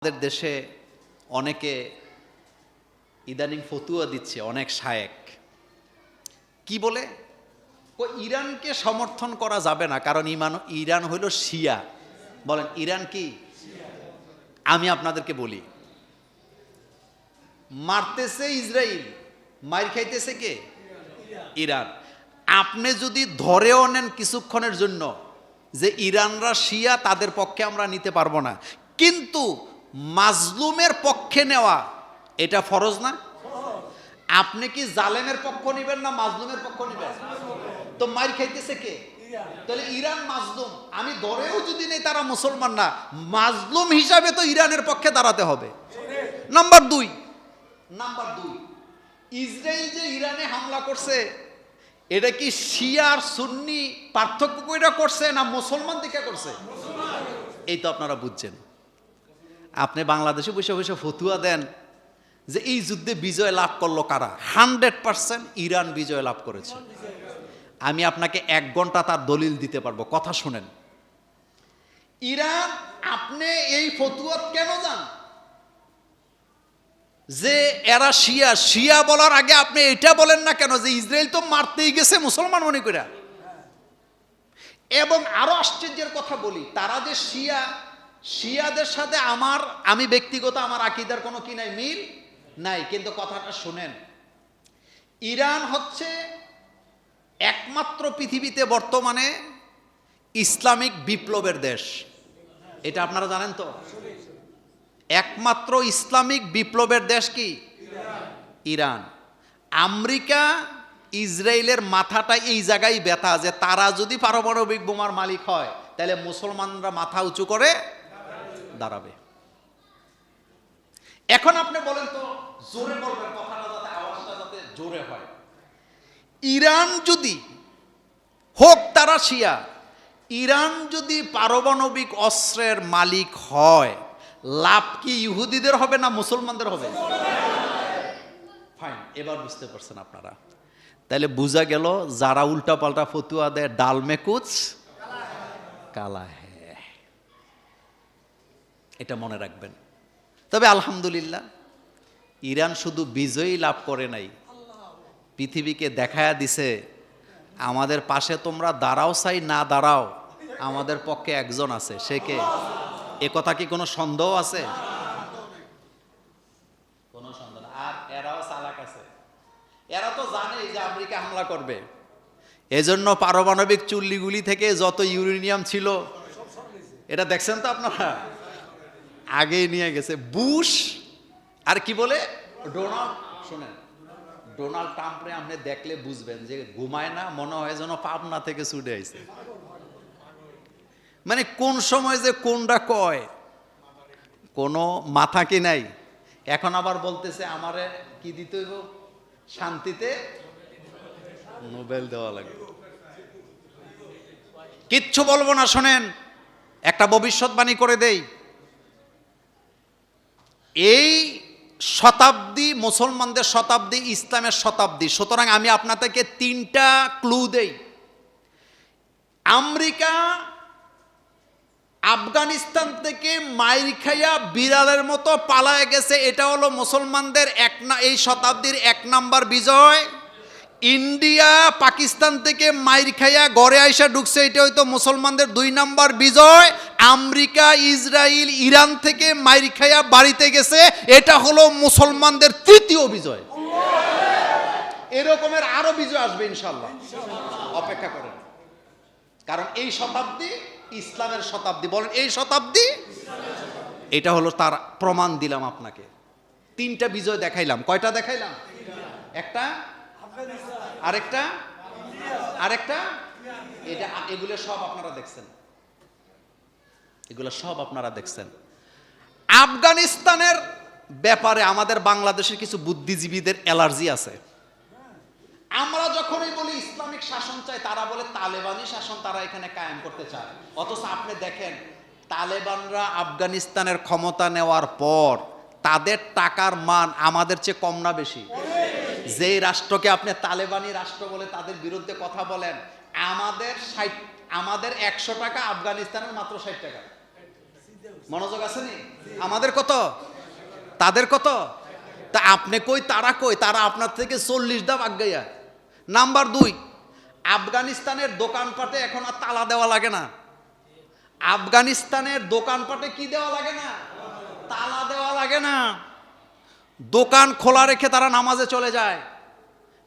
আমাদের দেশে অনেকে ইদানিং ফতুয়া দিচ্ছে, অনেক শায়েক কি বলে ইরানকে সমর্থন করা যাবে না, কারণ ইরান হইল শিয়া। বলেন ইরান কি? আমি আপনাদেরকে বলি, মারতেছে ইসরায়েল, মার খাইতেছে কে? ইরান। আপনি যদি ধরেও নেন কিছুক্ষণের জন্য যে ইরানরা শিয়া, তাদের পক্ষে আমরা নিতে পারবো না, কিন্তু মাজলুমের পক্ষে নেওয়া এটা ফরজ না? আপনি কি জালেমের পক্ষ নিবেন না মাজলুমের পক্ষ নিবেন? তো মার খাইতেছে কে? তাহলে ইরান মাজলুম, আমি ধরেও যদি নেই তারা মুসলমান না, মাজলুম হিসাবে তো ইরানের পক্ষে দাঁড়াতে হবে। নাম্বার দুই, ইসরায়েল যে ইরানে হামলা করছে, এটা কি শিয়া আর সুন্নি পার্থক্য কইরা করছে না মুসলমান দিকে করছে? এই তো আপনারা বুঝছেন। আপনি বাংলাদেশে বসে বসে ফতুয়া দেন যে এই যুদ্ধে বিজয় লাভ করলো কারা? 100% ইরান বিজয় লাভ করেছে। আমি আপনাকে 1 ঘন্টা তার দলিল দিতে পারবো, কথা শুনেন। ইরান, আপনি এই ফতুয়া কেন জান যে এরা শিয়া? শিয়া বলার আগে আপনি এটা বলেন না কেন যে ইসরায়েল তো মারতেই গেছে মুসলমান মনে করে? এবং আরো আশ্চর্যের কথা বলি, তারা যে শিয়াদের সাথে আমি ব্যক্তিগত আমার আকীদার কোনো কি নাই, মিল নাই, কিন্তু কথাটা শুনেন। ইরান হচ্ছে একমাত্র পৃথিবীতে বর্তমানে ইসলামিক বিপ্লবের দেশ, এটা আপনারা জানেন তো? একমাত্র ইসলামিক বিপ্লবের দেশ কি? ইরান। আমেরিকা ইসরায়েলের মাথাটা এই জায়গায় ব্যথা যে তারা যদি পারমাণবিক বোমার মালিক হয় তাহলে মুসলমানরা মাথা উঁচু করে দাঁড়াবে। এখন আপনি বলেন তো, জোরে বলবেন, কথাটা যাতে আওয়াজটা যাতে জোরে হয়। ইরান যদি হোক তারা শিয়া, ইরান যদি পারমাণবিক অস্ত্রের মালিক হয়, লাভ কি ইহুদিদের হবে না মুসলমানদের হবে? ফাইন, এবার বুঝতে পারছেন আপনারা। তাহলে বোঝা গেল যারা উল্টা পাল্টা ফতুয়া দেয়, ডাল মে কুছ কালা হ্যায়, এটা মনে রাখবেন। তবে আলহামদুলিল্লাহ, ইরান শুধু বিজয়ী লাভ করে নাই, পৃথিবীকে দেখায়া দিছে আমাদের পাশে তোমরা দাঁড়াও চাই না দাঁড়াও, আমাদের পক্ষে একজন আছে, সে কে? এ কথা কি কোনো সন্দেহ আছে? কোনো সন্দেহ না। আর এরাও চালাক আছে, এরা তো জানে যে আমেরিকা হামলা করবে, এজন্য পারমাণবিক চুল্লিগুলি থেকে যত ইউরেনিয়াম ছিল, এটা দেখছেন তো আপনারা, আগেই নিয়ে গেছে বুশ। আর কি বলে ডোনাল্ড ট্রাম্পরে আপনি দেখলে বুঝবেন যে ঘুমায় না, মনে হয় যেন পাবনা থেকে ছুটে আইছে। মানে কোন সময় যে কোনটা কয় কোনো মাথা কি নাই। এখন আবার বলতেছে আমারে কি দিতে হইব, শান্তিতে নোবেল দেওয়া লাগবে। কিচ্ছু বলবো না, শোনেন, একটা ভবিষ্যৎবাণী করে দেই। এই শতাব্দী মুসলমানদের শতাব্দী, ইসলামের শতাব্দী, সুতরাং আমি আপনাদেরকে 3টা ক্লু দেই। আমেরিকা আফগানিস্তান থেকে মাইর খাইয়া বিড়ালের মতো পালায় গেছে, এটা হলো মুসলমানদের এই শতাব্দীর 1 নাম্বার বিজয়। ইন্ডিয়া পাকিস্তান থেকে মাইর খাইয়া ঘরে আইসা ঢুকছে, এটা হয়তো মুসলমানদের 2 নাম্বার বিজয়। আমেরিকা ইসরায়েল ইরান থেকে মাইর খাইয়া বাড়িতে গেছে, এটা হলো মুসলমানদের 3য় বিজয়। এরকমের আরো বিজয় আসবে ইনশাআল্লাহ, অপেক্ষা করেন। কারণ এই শতাব্দী ইসলামের শতাব্দী। বলেন এই শতাব্দী, এটা হলো তার প্রমাণ দিলাম আপনাকে। 3টা বিজয় দেখাইলাম। কয়টা দেখাইলাম? একটা, আরেকটা, এটা, এগুলো সব আপনারা দেখছেন। আফগানিস্তানের ব্যাপারে আমাদের বাংলাদেশের কিছু বুদ্ধিজীবীদের অ্যালার্জি আছে। আমরা যখনই বলি ইসলামিক শাসন চাই, তারা বলে তালেবানি শাসন তারা এখানে কায়েম করতে চায়। অথচ আপনি দেখেন, তালেবানরা আফগানিস্তানের ক্ষমতা নেওয়ার পর তাদের টাকার মান আমাদের চেয়ে কম না বেশি? যেই রাষ্ট্রকে আপনি তালেবানি রাষ্ট্র বলে তাদের বিরুদ্ধে কথা বলেন, আমাদের 100 টাকা, আফগানিস্তানের মাত্র 60 টাকা। মনোযোগ আছে নি? আমাদের কত, তাদের কত? তা আপনি কই, তারা কই? তারা আপনার থেকে 40 ধাপ আগাইয়া। নাম্বার 2, আফগানিস্তানের দোকানপাটে এখন আর তালা দেওয়া লাগে না। আফগানিস্তানের দোকানপাটে কি দেওয়া লাগে না? তালা দেওয়া লাগে না। দোকান খোলা রেখে তারা নামাজে চলে যায়।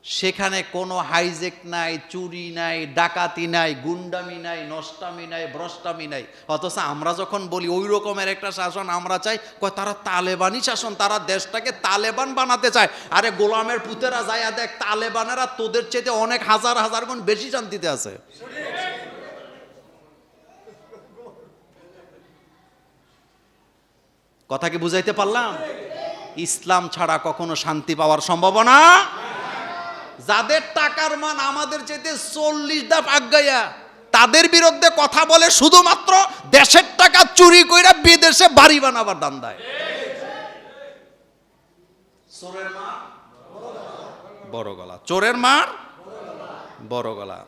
সেখানে কোনো হাইজেক নাই, চুরি নাই, ডাকাতি নাই, গুন্ডামি নাই, নষ্টামি নাই, ভ্রষ্টামি নাই। অথচ আমরা যখন বলি ওই রকমের একটা শাসন আমরা চাই, কয় তারা তালেবানি শাসন, তারা দেশটাকে তালেবান বানাতে চায়। আরে গোলামের পুতেরা যায় দেখ, তালেবানেরা তোদের চেয়ে অনেক হাজার হাজার গুণ বেশি শান্তিতে আছে। কথা কি বুঝাইতে পারলাম? ইসলাম ছাড়া কখনো শান্তি পাওয়ার সম্ভাবনা। যাদের টাকার মান আমাদের চেয়ে 40 ধাপ আগাইয়া, তাদের বিরুদ্ধে কথা বলে শুধুমাত্র দেশের টাকা চুরি কইরা বিদেশে বাড়ি বানাবার ধান্দায়। চোরের মার বড় গলা, চোরের মার বড় গলা।